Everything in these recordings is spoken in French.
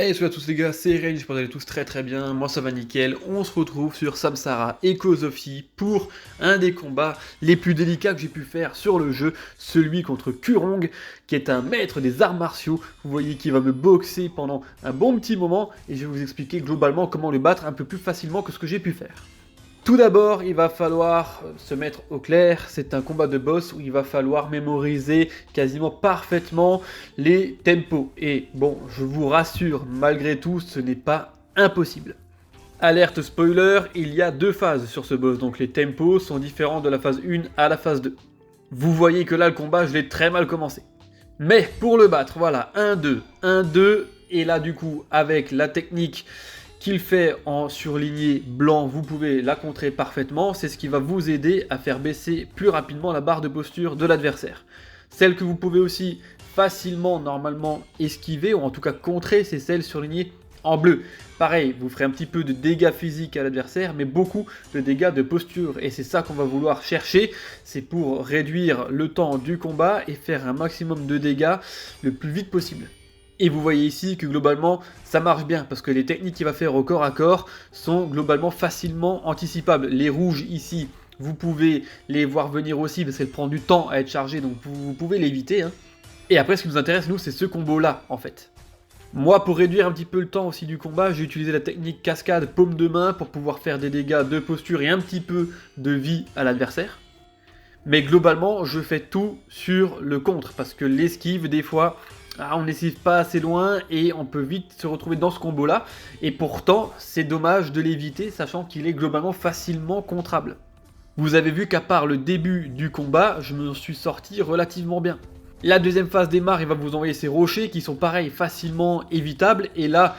Hey, salut à tous les gars, c'est Ren, j'espère que vous allez tous très bien, moi ça va nickel, on se retrouve sur Samsara Echoes pour un des combats les plus délicats que j'ai pu faire sur le jeu, celui contre Kurong, qui est un maître des arts martiaux, vous voyez qu'il va me boxer pendant un bon petit moment, et je vais vous expliquer globalement comment le battre un peu plus facilement que ce que j'ai pu faire. Tout d'abord, il va falloir se mettre au clair, c'est un combat de boss où il va falloir mémoriser quasiment parfaitement les tempos. Et bon, je vous rassure, malgré tout, ce n'est pas impossible. Alerte spoiler, il y a deux phases sur ce boss, donc les tempos sont différents de la phase 1 à la phase 2. Vous voyez que là, le combat, je l'ai très mal commencé. Mais pour le battre, voilà, 1-2, 1-2, et là du coup, avec la technique qu'il fait en surligné blanc, vous pouvez la contrer parfaitement, c'est ce qui va vous aider à faire baisser plus rapidement la barre de posture de l'adversaire. Celle que vous pouvez aussi facilement, normalement, esquiver, ou en tout cas contrer, c'est celle surlignée en bleu. Pareil, vous ferez un petit peu de dégâts physiques à l'adversaire, mais beaucoup de dégâts de posture. Et c'est ça qu'on va vouloir chercher, c'est pour réduire le temps du combat et faire un maximum de dégâts le plus vite possible. Et vous voyez ici que globalement ça marche bien parce que les techniques qu'il va faire au corps à corps sont globalement facilement anticipables. Les rouges ici, vous pouvez les voir venir aussi parce qu'elles prennent du temps à être chargées, donc vous pouvez l'éviter. Et après, ce qui nous intéresse, nous, c'est ce combo-là, en fait. Moi, pour réduire un petit peu le temps aussi du combat, j'ai utilisé la technique cascade paume de main pour pouvoir faire des dégâts de posture et un petit peu de vie à l'adversaire. Mais globalement, je fais tout sur le contre parce que l'esquive, des fois, on n'esquive pas assez loin et on peut vite se retrouver dans ce combo là. Et pourtant, c'est dommage de l'éviter, sachant qu'il est globalement facilement contrable. Vous avez vu qu'à part le début du combat, je me suis sorti relativement bien. La deuxième phase démarre, il va vous envoyer ces rochers qui sont pareil, facilement évitables. Et là,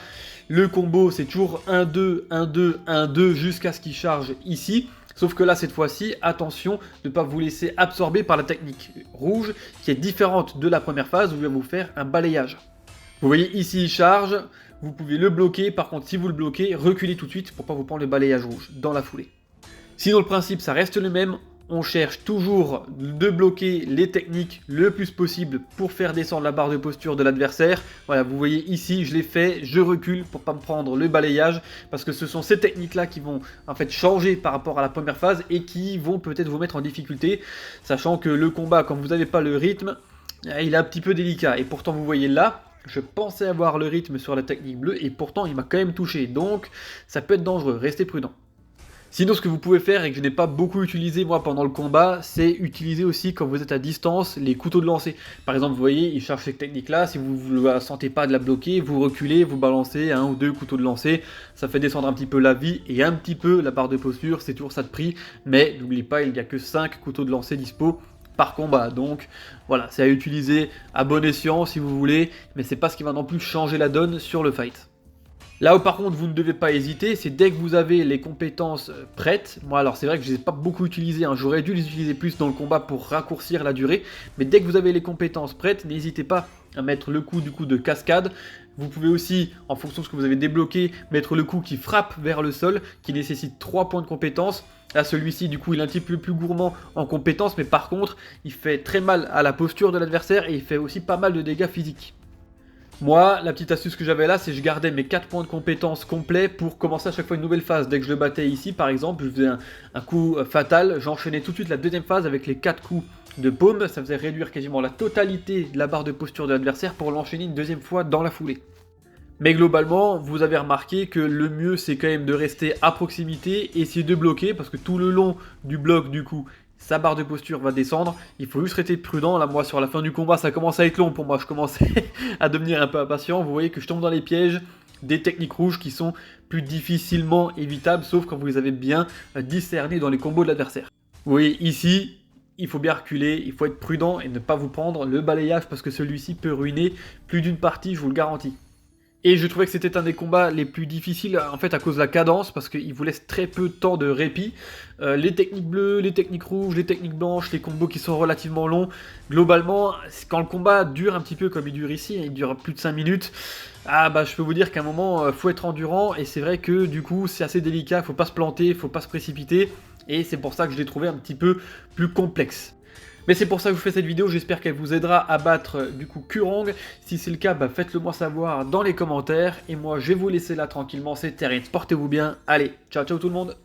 le combo, c'est toujours 1-2, 1-2, 1-2 jusqu'à ce qu'il charge ici. Sauf que là, cette fois-ci, attention de ne pas vous laisser absorber par la technique rouge, qui est différente de la première phase où il va vous faire un balayage. Vous voyez ici, il charge, vous pouvez le bloquer, par contre, si vous le bloquez, reculez tout de suite pour ne pas vous prendre le balayage rouge dans la foulée. Sinon, le principe, ça reste le même. On cherche toujours de bloquer les techniques le plus possible pour faire descendre la barre de posture de l'adversaire. Voilà, vous voyez ici, je l'ai fait, je recule pour pas me prendre le balayage parce que ce sont ces techniques-là qui vont en fait changer par rapport à la première phase et qui vont peut-être vous mettre en difficulté, sachant que le combat, quand vous n'avez pas le rythme, il est un petit peu délicat. Et pourtant, vous voyez là, je pensais avoir le rythme sur la technique bleue et pourtant, il m'a quand même touché. Donc, ça peut être dangereux, restez prudent. Sinon, ce que vous pouvez faire et que je n'ai pas beaucoup utilisé moi pendant le combat, c'est utiliser aussi quand vous êtes à distance les couteaux de lancer. Par exemple, vous voyez, il charge cette technique-là, si vous ne la sentez pas de la bloquer, vous reculez, vous balancez un ou deux couteaux de lancer, ça fait descendre un petit peu la vie et un petit peu la barre de posture, c'est toujours ça de prix, mais n'oubliez pas, il n'y a que 5 couteaux de lancer dispo par combat, donc voilà, c'est à utiliser à bon escient si vous voulez, mais c'est pas ce qui va non plus changer la donne sur le fight. Là où par contre vous ne devez pas hésiter, c'est dès que vous avez les compétences prêtes. Moi alors c'est vrai que je ne les ai pas beaucoup utilisées, j'aurais dû les utiliser plus dans le combat pour raccourcir la durée. Mais dès que vous avez les compétences prêtes, n'hésitez pas à mettre le coup du coup de cascade. Vous pouvez aussi, en fonction de ce que vous avez débloqué, mettre le coup qui frappe vers le sol, qui nécessite 3 points de compétence. Là celui-ci du coup il est un petit peu plus gourmand en compétences, mais par contre il fait très mal à la posture de l'adversaire et il fait aussi pas mal de dégâts physiques. Moi, la petite astuce que j'avais là, c'est que je gardais mes 4 points de compétence complets pour commencer à chaque fois une nouvelle phase. Dès que je le battais ici, par exemple, je faisais un coup fatal, j'enchaînais tout de suite la deuxième phase avec les 4 coups de paume. Ça faisait réduire quasiment la totalité de la barre de posture de l'adversaire pour l'enchaîner une deuxième fois dans la foulée. Mais globalement, vous avez remarqué que le mieux, c'est quand même de rester à proximité, essayer de bloquer, parce que tout le long du bloc, du coup, sa barre de posture va descendre. Il faut juste rester prudent. Là, moi, sur la fin du combat, ça commence à être long pour moi. Je commençais à devenir un peu impatient. Vous voyez que je tombe dans les pièges des techniques rouges qui sont plus difficilement évitables, sauf quand vous les avez bien discernées dans les combos de l'adversaire. Vous voyez ici, il faut bien reculer, il faut être prudent et ne pas vous prendre le balayage parce que celui-ci peut ruiner plus d'une partie, je vous le garantis. Et je trouvais que c'était un des combats les plus difficiles en fait à cause de la cadence parce qu'il vous laisse très peu de temps de répit. Les techniques bleues, les techniques rouges, les techniques blanches, les combos qui sont relativement longs. Globalement, quand le combat dure un petit peu comme il dure ici, il dure plus de 5 minutes, je peux vous dire qu'à un moment, faut être endurant et c'est vrai que du coup c'est assez délicat, faut pas se planter, faut pas se précipiter et c'est pour ça que je l'ai trouvé un petit peu plus complexe. Mais c'est pour ça que je vous fais cette vidéo, j'espère qu'elle vous aidera à battre du coup Kurong. Si c'est le cas, bah, faites-le moi savoir dans les commentaires. Et moi je vais vous laisser là tranquillement, c'est Terence, portez-vous bien, allez, ciao ciao tout le monde.